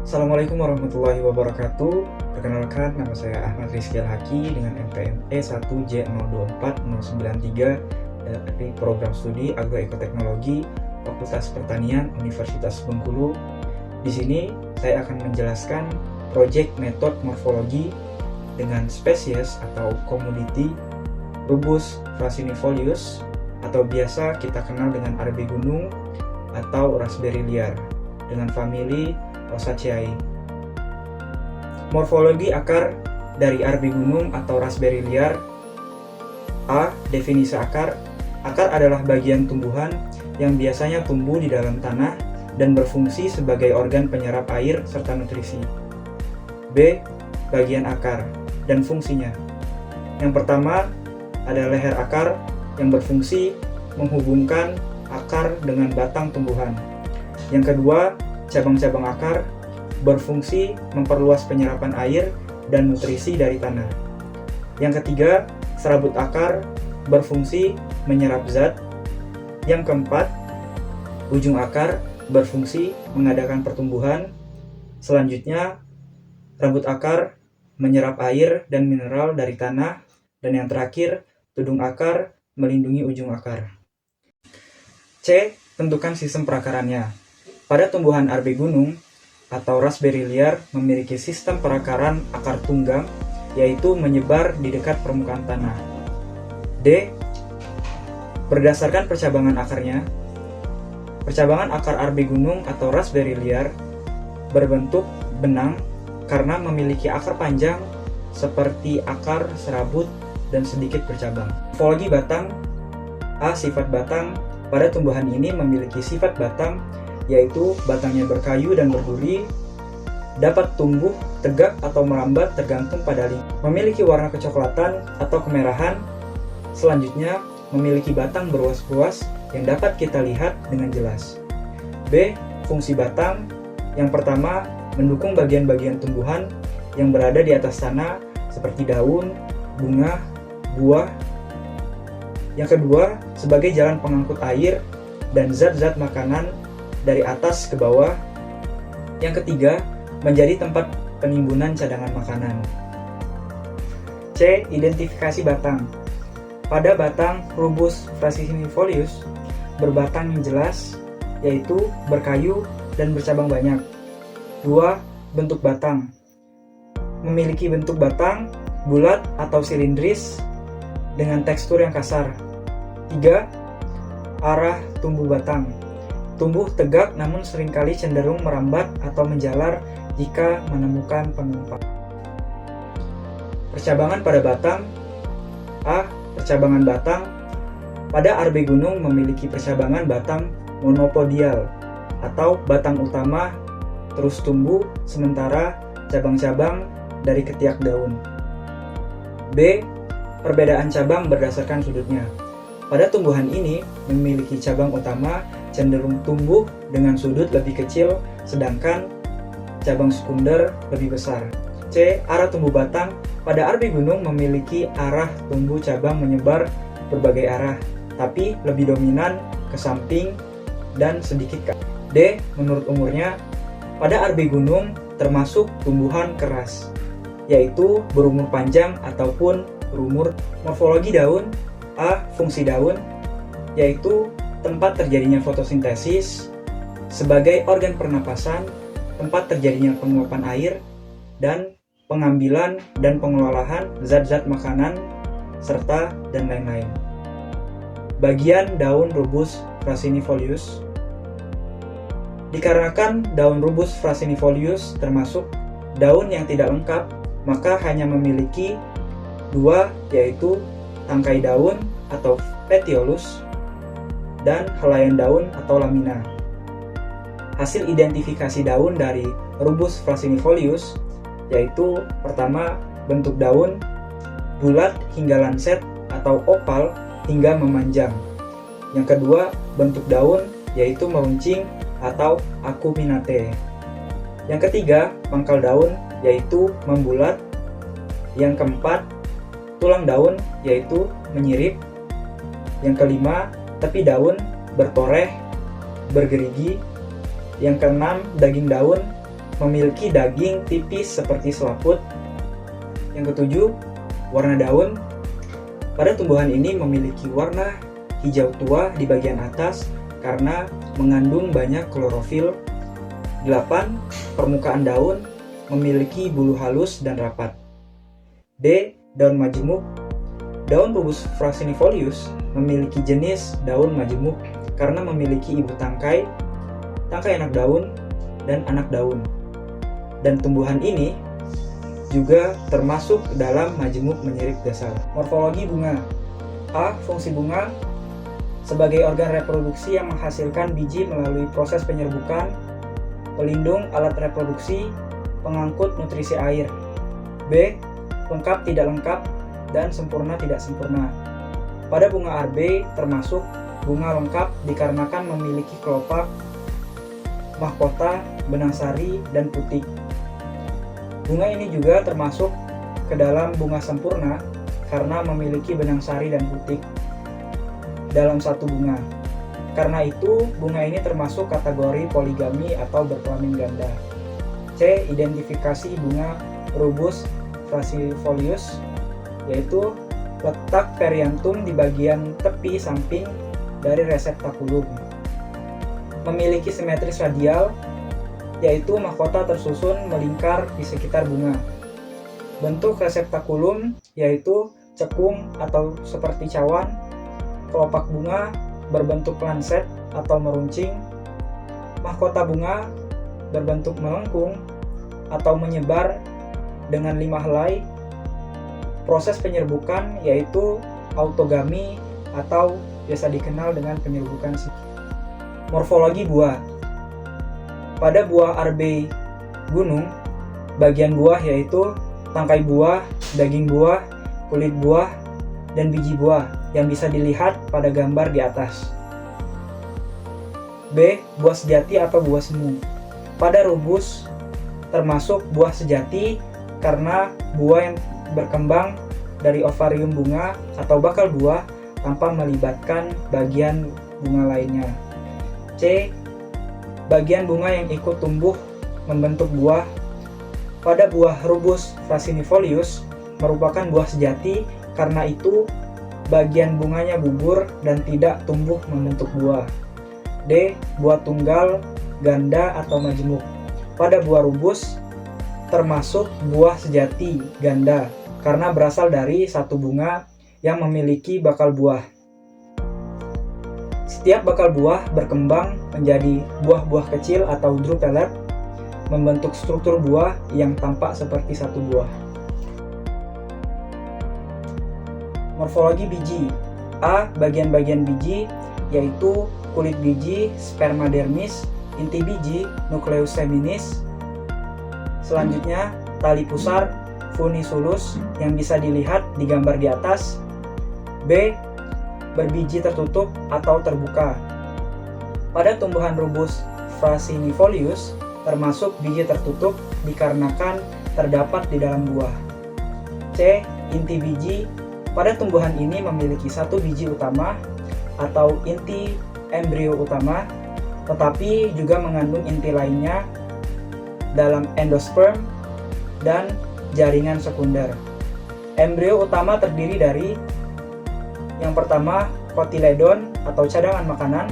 Assalamualaikum warahmatullahi wabarakatuh. Perkenalkan, nama saya Ahmad Rizky Al-Haki dengan NPM E1J024093 dari Program Studi Agroekoteknologi Fakultas Pertanian Universitas Bengkulu. Di sini saya akan menjelaskan proyek metode morfologi dengan spesies atau komoditi Rubus frasinifolius atau biasa kita kenal dengan arabe gunung atau raspberry liar dengan famili Rosaceae. Morfologi akar dari arabe gunung atau raspberry liar. A. Definisi akar. Akar adalah bagian tumbuhan yang biasanya tumbuh di dalam tanah dan berfungsi sebagai organ penyerap air serta nutrisi. B. Bagian akar dan fungsinya. Yang pertama ada leher akar yang berfungsi menghubungkan akar dengan batang tumbuhan. Yang kedua, cabang-cabang akar berfungsi memperluas penyerapan air dan nutrisi dari tanah. Yang ketiga, serabut akar berfungsi menyerap zat. Yang keempat, ujung akar berfungsi mengadakan pertumbuhan. Selanjutnya, rambut akar menyerap air dan mineral dari tanah. Dan yang terakhir, tudung akar melindungi ujung akar. C. Tentukan sistem perakarannya. Pada tumbuhan arabe gunung atau raspberry liar memiliki sistem perakaran akar tunggang, yaitu menyebar di dekat permukaan tanah. D. Berdasarkan percabangan akarnya, percabangan akar arabe gunung atau raspberry liar berbentuk benang karena memiliki akar panjang seperti akar serabut dan sedikit bercabang. Morfologi batang. A. Sifat batang. Pada tumbuhan ini memiliki sifat batang, yaitu batangnya berkayu dan berduri, dapat tumbuh tegak atau merambat tergantung pada lingkungan. Memiliki warna kecoklatan atau kemerahan. Selanjutnya, memiliki batang beruas-ruas yang dapat kita lihat dengan jelas. B. Fungsi batang. Yang pertama, mendukung bagian-bagian tumbuhan yang berada di atas tanah seperti daun, bunga, buah. Yang kedua, sebagai jalan pengangkut air dan zat-zat makanan dari atas ke bawah. Yang ketiga, menjadi tempat penimbunan cadangan makanan. C. Identifikasi batang. Pada batang Rubus frasinifolius berbatang yang jelas, yaitu berkayu dan bercabang banyak. 2. Bentuk batang. Memiliki bentuk batang bulat atau silindris dengan tekstur yang kasar. 3. Arah tumbuh batang. Tumbuh tegak namun seringkali cenderung merambat atau menjalar jika menemukan penumpak. Percabangan pada batang. A. Percabangan batang. Pada arabe gunung memiliki percabangan batang monopodial atau batang utama terus tumbuh sementara cabang-cabang dari ketiak daun. B. Perbedaan cabang berdasarkan sudutnya. Pada tumbuhan ini memiliki cabang utama cenderung tumbuh dengan sudut lebih kecil, sedangkan cabang sekunder lebih besar. C. Arah tumbuh batang. Pada arabe gunung memiliki arah tumbuh cabang menyebar berbagai arah, tapi lebih dominan ke samping dan sedikit ke. D. Menurut umurnya, pada arabe gunung termasuk tumbuhan keras, yaitu berumur panjang ataupun berumur. Morfologi daun. A. Fungsi daun, yaitu tempat terjadinya fotosintesis sebagai organ pernapasan, tempat terjadinya penguapan air, dan pengambilan dan pengelolaan zat-zat makanan, serta dan lain-lain. Bagian daun Rubus frasinifolius. Dikarenakan daun Rubus frasinifolius termasuk daun yang tidak lengkap, maka hanya memiliki 2, yaitu tangkai daun atau petiolus dan helaian daun atau lamina. Hasil identifikasi daun dari Rubus frasinifolius yaitu pertama, bentuk daun bulat hingga lanset atau opal hingga memanjang. Yang kedua, bentuk daun yaitu meruncing atau acuminate. Yang ketiga, pangkal daun yaitu membulat. Yang keempat, tulang daun yaitu menyirip. Yang kelima, tepi daun bertoreh, bergerigi. Yang keenam, daging daun memiliki daging tipis seperti selaput. Yang ketujuh, warna daun. Pada tumbuhan ini memiliki warna hijau tua di bagian atas karena mengandung banyak klorofil. 8. Permukaan daun memiliki bulu halus dan rapat. D. Daun majemuk. Daun Rubus frasinifolius memiliki jenis daun majemuk karena memiliki ibu tangkai, tangkai anak daun, dan anak daun. Dan tumbuhan ini juga termasuk dalam majemuk menyirip dasar. Morfologi bunga. A. Fungsi bunga sebagai organ reproduksi yang menghasilkan biji melalui proses penyerbukan, pelindung alat reproduksi, pengangkut nutrisi air. B. Lengkap tidak lengkap dan sempurna tidak sempurna. Pada bunga RB termasuk bunga lengkap dikarenakan memiliki kelopak, mahkota, benang sari, dan putik. Bunga ini juga termasuk ke dalam bunga sempurna karena memiliki benang sari dan putik dalam satu bunga. Karena itu, bunga ini termasuk kategori poligami atau berkelamin ganda. C. Identifikasi bunga Rubus frasinifolius, yaitu letak periantum di bagian tepi samping dari reseptakulum. Memiliki simetris radial, yaitu mahkota tersusun melingkar di sekitar bunga. Bentuk reseptakulum yaitu cekung atau seperti cawan. Kelopak bunga berbentuk lanset atau meruncing. Mahkota bunga berbentuk melengkung atau menyebar dengan 5 helai. Proses penyerbukan yaitu autogami atau biasa dikenal dengan penyerbukan. Morfologi buah. Pada buah RB gunung, bagian buah yaitu tangkai buah, daging buah, kulit buah, dan biji buah yang bisa dilihat pada gambar di atas. B. Buah sejati atau buah semu. Pada Rubus termasuk buah sejati karena buah yang berkembang dari ovarium bunga atau bakal buah tanpa melibatkan bagian bunga lainnya. C. Bagian bunga yang ikut tumbuh membentuk buah. Pada buah Rubus frasinifolius merupakan buah sejati, karena itu bagian bunganya gugur dan tidak tumbuh membentuk buah. D. Buah tunggal, ganda atau majemuk. Pada buah Rubus termasuk buah sejati ganda karena berasal dari satu bunga yang memiliki bakal buah. Setiap bakal buah berkembang menjadi buah-buah kecil atau drupelet, membentuk struktur buah yang tampak seperti satu buah. Morfologi biji. A. Bagian-bagian biji, yaitu kulit biji, spermadermis, inti biji, nukleus seminis. Selanjutnya, tali pusar, funiculus yang bisa dilihat di gambar di atas. B. Berbiji tertutup atau terbuka. Pada tumbuhan Rubus frasinifolius termasuk biji tertutup dikarenakan terdapat di dalam buah. C. Inti biji. Pada tumbuhan ini memiliki satu biji utama atau inti embrio utama, tetapi juga mengandung inti lainnya dalam endosperm dan jaringan sekunder. Embrio utama terdiri dari yang pertama kotiledon atau cadangan makanan,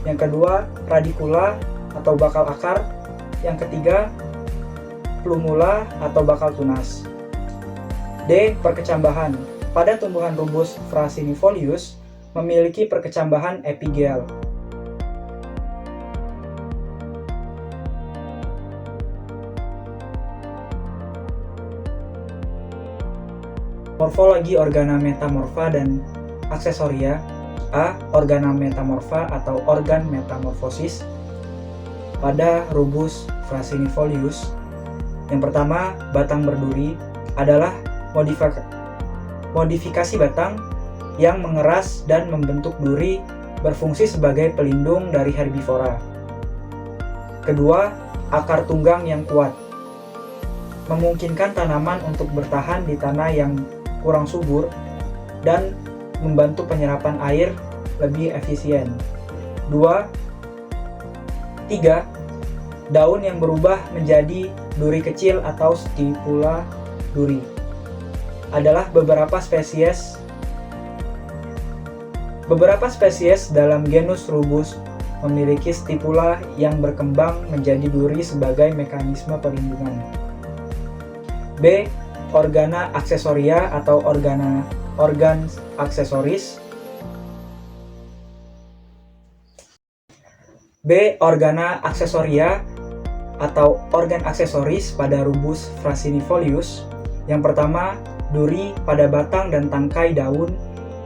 yang kedua radikula atau bakal akar, yang ketiga plumula atau bakal tunas. D. Perkecambahan. Pada tumbuhan Rubus frasinifolius memiliki perkecambahan epigel. Morfologi organa metamorfa dan aksesoria. A. Organa metamorfa atau organ metamorfosis pada Rubus frasinifolius. Yang pertama, batang berduri adalah modifikasi batang yang mengeras dan membentuk duri, berfungsi sebagai pelindung dari herbivora. Kedua, akar tunggang yang kuat memungkinkan tanaman untuk bertahan di tanah yang kurang subur dan membantu penyerapan air lebih efisien. 3. Daun yang berubah menjadi duri kecil atau stipula duri adalah beberapa spesies dalam genus Rubus memiliki stipula yang berkembang menjadi duri sebagai mekanisme perlindungan. B. Organa aksesoria atau organ aksesoris. B. Organa aksesoria atau organ aksesoris pada Rubus frasinifolius. Yang pertama, duri pada batang dan tangkai daun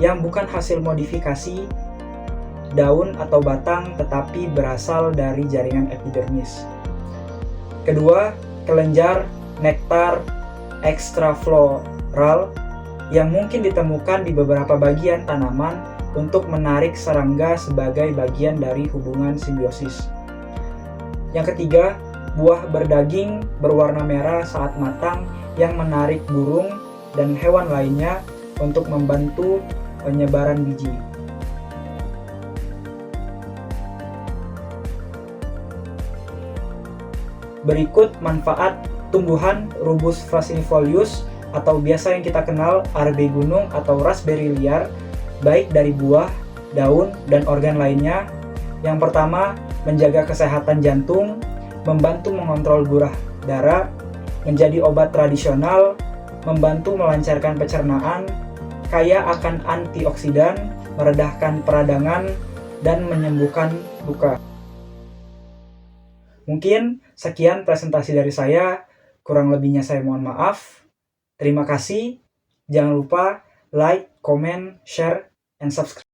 yang bukan hasil modifikasi daun atau batang tetapi berasal dari jaringan epidermis. Kedua, kelenjar nektar ekstrafloral yang mungkin ditemukan di beberapa bagian tanaman untuk menarik serangga sebagai bagian dari hubungan simbiosis. Yang ketiga, buah berdaging berwarna merah saat matang yang menarik burung dan hewan lainnya untuk membantu penyebaran biji. Berikut manfaat tumbuhan Rubus frasinifolius atau biasa yang kita kenal RB gunung atau raspberry liar, baik dari buah, daun, dan organ lainnya. Yang pertama, menjaga kesehatan jantung, membantu mengontrol gula darah, menjadi obat tradisional, membantu melancarkan pencernaan, kaya akan antioksidan, meredahkan peradangan, dan menyembuhkan luka. Mungkin sekian presentasi dari saya, kurang lebihnya saya mohon maaf. Terima kasih, jangan lupa like, comment, share, and subscribe.